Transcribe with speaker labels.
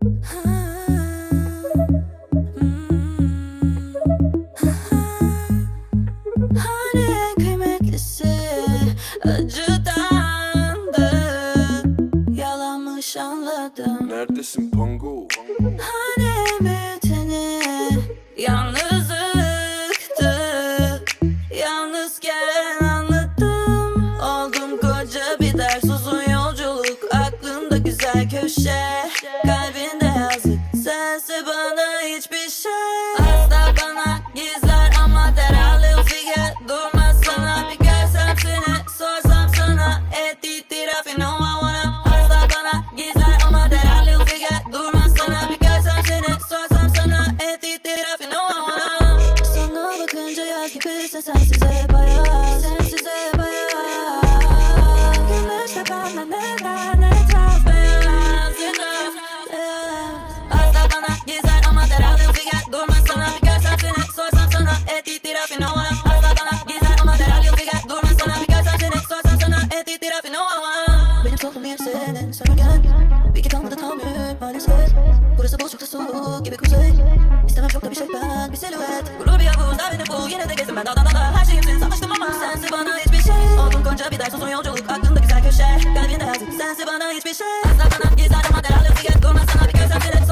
Speaker 1: Hani en kıymetlisi acıdandı, yalanmış anladım.
Speaker 2: Neredesin Pango?
Speaker 1: Hani en büyüteni yalnızlıktı, yalnızken anladım. Oldum koca bir ders, uzun yolculuk, aklımda güzel köşe, kalbinde yazık, sense bana hiçbir şey. Asla bana gizler ama derhal ufige, durmaz sana bir görsem seni, sorsam sana et itiraf, you know I wanna. Asla bana gizler ama derhal ufige, durmaz sana bir görsem seni, sorsam sana et itiraf, you know I wanna. Sana bakınca yaz gibisin, sensiz hep ayaz, sensiz hep ayaz. Güneşte benden neden etraf beyaz, etraf beyaz. Asla bana gizler ama derhal ufige, durmaz sana bir görsem seni, sorsam sana et itiraf, you know I wanna. Asla bana gizler ama derhal ufige, durmaz sana bir görsem seni, sorsam sana et itiraf, you know I wanna. Benim toplum senin sömürgen, bir iki kalmadı tahammül maalesef. Burası boş çok da soğuk gibi kuzey, İstemem çok da bir şey ben, bir silüet. Gurur bir yavuz daveti bu, yine de gezdim ben dağdan dağda. Her şeyimsin savaştım ama sensiz bana hiçbir şey. Oldum koca bir ders, uzun yolculuk, aklımda güzel köşe, kalbinde yazık, sensiz bana hiçbir şey. Asla bana gizler ama derhal ufige, durmaz sana bir görsem seni,